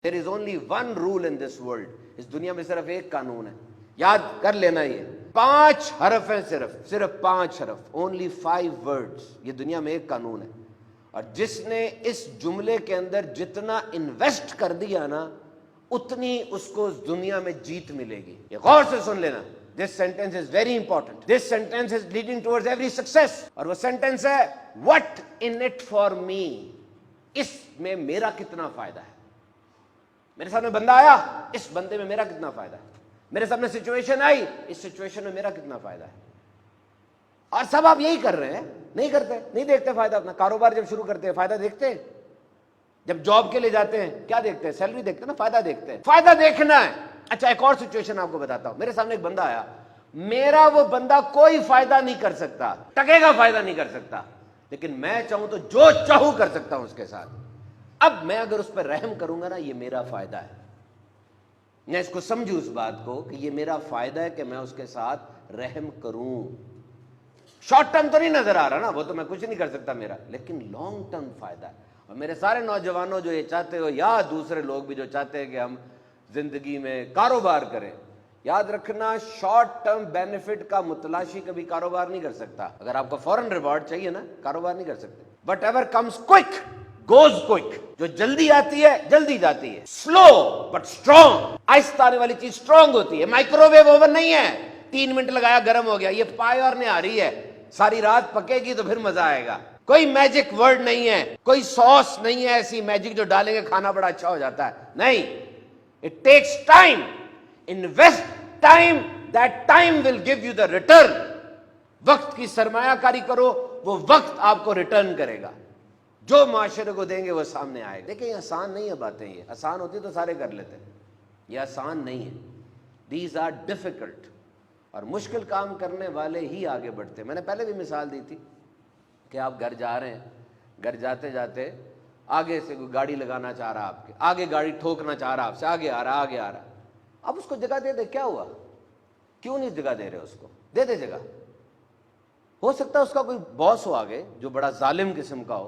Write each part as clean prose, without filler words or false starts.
There is only one rule in this world. اس دنیا میں صرف ایک قانون ہے, یاد کر لینا, یہ 5 حرف ہیں, صرف 5 حرف, only 5 words. یہ دنیا میں ایک قانون ہے, اور جس نے اس جملے کے اندر جتنا انویسٹ کر دیا نا, اتنی اس کو اس دنیا میں جیت ملے گی. یہ غور سے سن لینا. This sentence is very important. This sentence is leading towards every success. اور وہ sentence ہے, what in it for me. اس میں میرا کتنا فائدہ ہے. میرے سامنے بندہ آیا, اس بندے میں میرا کتنا فائدہ ہے. میرے سامنے سچویشن آئی, اس سچویشن میں میرا کتنا فائدہ ہے. اور سب آپ یہی کر رہے ہیں, نہیں کرتے, نہیں دیکھتے فائدہ اپنا. کاروبار جب شروع کرتے ہیں فائدہ دیکھتے ہیں, جب جاب کے لیے جاتے ہیں کیا دیکھتے ہیں, سیلری دیکھتے ہیں نا, فائدہ دیکھتے ہیں. فائدہ دیکھنا ہے. اچھا ایک اور سچویشن آپ کو بتاتا ہوں. میرے سامنے ایک بندہ آیا, میرا وہ بندہ کوئی فائدہ نہیں کر سکتا, ٹکے گا فائدہ نہیں کر سکتا, لیکن میں چاہوں تو جو چاہوں کر سکتا ہوں اس کے ساتھ. اب میں اگر اس پر رحم کروں گا نا, یہ میرا فائدہ ہے. میں اس کو سمجھوں اس بات کو کہ یہ میرا فائدہ ہے کہ میں اس کے ساتھ رحم کروں. شارٹ ٹرم تو نہیں نظر آ رہا نا, وہ تو میں کچھ نہیں کر سکتا میرا, لیکن لانگ ٹرم فائدہ ہے. اور میرے سارے نوجوانوں جو یہ چاہتے ہو, یا دوسرے لوگ بھی جو چاہتے ہیں کہ ہم زندگی میں کاروبار کریں, یاد رکھنا شارٹ ٹرم بینیفٹ کا متلاشی کبھی کاروبار نہیں کر سکتا. اگر آپ کو فوراً ریوارڈ چاہیے نا, کاروبار نہیں کر سکتے. What ever comes quick goes quick. جو جلدی آتی ہے جلدی جاتی ہے. سلو بٹ اسٹرانگ. آہستہ آنے والی چیز اسٹرانگ ہوتی ہے. مائکرو ویو اوون نہیں ہے, 3 منٹ لگایا گرم ہو گیا. یہ پائے اور نہیں آ رہی ہے, ساری رات پکے گی تو پھر مزہ آئے گا. کوئی میجک ورڈ نہیں ہے, کوئی سوس نہیں ہے ایسی میجک جو ڈالیں گے کھانا بڑا اچھا ہو جاتا ہے. نہیں, it takes time. Invest time, that time will give you the return. وقت کی سرمایہ کاری کرو, وہ وقت آپ کو ریٹرن کرے گا. جو معاشرے کو دیں گے وہ سامنے آئے. دیکھیں یہ آسان نہیں ہے باتیں, یہ آسان ہوتی تو سارے کر لیتے, یہ آسان نہیں ہے. These are difficult. اور مشکل کام کرنے والے ہی آگے بڑھتے. میں نے پہلے بھی مثال دی تھی کہ آپ گھر جا رہے ہیں, گھر جاتے جاتے آگے سے کوئی گاڑی لگانا چاہ رہا, آپ کے آگے گاڑی ٹھوکنا چاہ رہا, آپ سے آگے آ رہا, آگے آ رہا. اب اس کو جگہ دے دے, کیا ہوا, کیوں نہیں جگہ دے رہے اس کو, دے دے جگہ. ہو سکتا ہے اس کا کوئی باس ہو آگے جو بڑا ظالم قسم کا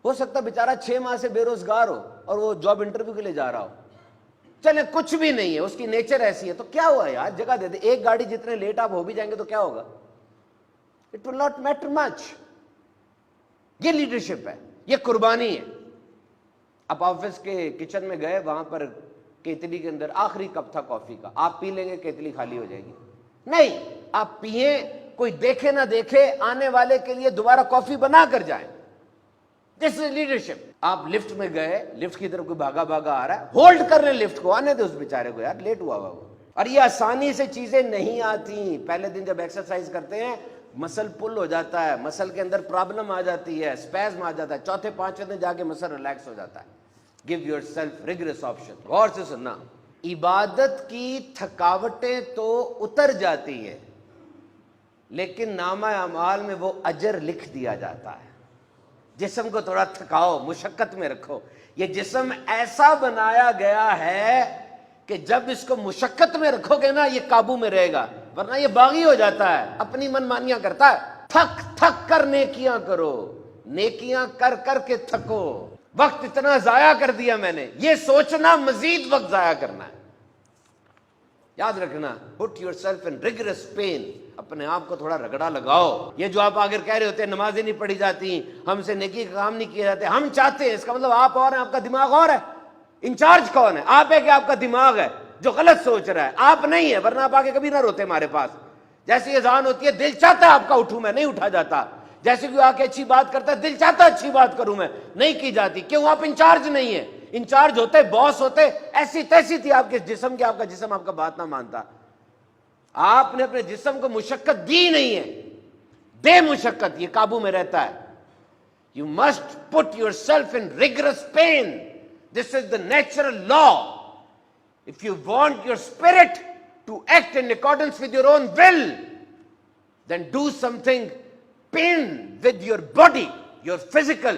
ہو سکتا ہے بیچارہ 6 ماہ سے بے روزگار ہو اور وہ جاب انٹرویو کے لیے جا رہا ہو. چلے کچھ بھی نہیں ہے, اس کی نیچر ایسی ہے, تو کیا ہوا یار, جگہ دے دے. ایک گاڑی جتنے لیٹ آپ ہو بھی جائیں گے تو کیا ہوگا, اٹ ول ناٹ میٹر مچ. یہ لیڈرشپ ہے, یہ قربانی ہے. آپ آفس کے کچن میں گئے, وہاں پر کیتلی کے اندر آخری کپ تھا کافی کا, آپ پی لیں گے کیتلی خالی ہو جائے گی. نہیں, آپ پئیں, کوئی دیکھے نہ دیکھے, آنے والے کے لیے دوبارہ کافی بنا کر جائیں. دس از لیڈرشپ. آپ لفٹ میں گئے, لفٹ کی طرف کوئی بھاگا بھاگا آ رہا ہے, ہولڈ کر لیں لفٹ کو, آنے دے اس بیچارے کو, یار لیٹ ہوا ہوا وہ. اور یہ آسانی سے چیزیں نہیں آتی. پہلے دن جب ایکسرسائز کرتے ہیں مسل پل ہو جاتا ہے, مسل کے اندر پرابلم آ جاتی ہے, اسپیزم آ جاتا ہے, چوتھے 5ویں دن جا کے مسل ریلیکس ہو جاتا ہے. Give yourself regress option. غور سے سننا, عبادت کی تھکاوٹیں تو اتر جاتی ہے, لیکن نامہ اعمال میں وہ اجر لکھ دیا جاتا ہے. جسم کو تھوڑا تھکاؤ, مشقت میں رکھو. یہ جسم ایسا بنایا گیا ہے کہ جب اس کو مشقت میں رکھو گے نا, یہ قابو میں رہے گا, ورنہ یہ باغی ہو جاتا ہے, اپنی من مانیاں کرتا ہے. تھک تھک کر نیکیاں کرو, نیکیاں کر کر کے تھکو. وقت اتنا ضائع کر دیا میں نے, یہ سوچنا مزید وقت ضائع کرنا ہے. یاد رکھنا, put yourself in rigorous pain. اپنے آپ کو تھوڑا رگڑا لگاؤ. یہ جو آپ آگے کہہ رہے ہوتے ہیں نمازیں نہیں پڑھی جاتی, ہم سے نیکی کا کام نہیں کیے جاتے, ہم چاہتے ہیں, اس کا مطلب آپ اور ہیں, آپ کا دماغ اور ہے. انچارج کون ہے, آپ ہے کہ آپ کا دماغ ہے جو غلط سوچ رہا ہے, آپ نہیں ہے, ورنہ آپ آگے کبھی نہ روتے ہمارے پاس. جیسی اذان ہوتی ہے دل چاہتا ہے آپ کا اٹھوں, میں نہیں اٹھا جاتا. جیسے کوئی آ کے اچھی بات کرتا ہے, دل چاہتا ہے اچھی بات کروں, میں نہیں کی جاتی. کیوں, آپ انچارج نہیں ہیں. انچارج ہوتے, باس ہوتے, ایسی تیسی تھی آپ کے جسم کی, آپ کا جسم آپ کا بات نہ مانتا. آپ نے اپنے جسم کو مشقت دی نہیں ہے, بے مشقت یہ قابو میں رہتا ہے. You must put yourself in rigorous pain. This is the natural law. If you want your spirit to act in accordance with your own will, then do something pain with your body, your physical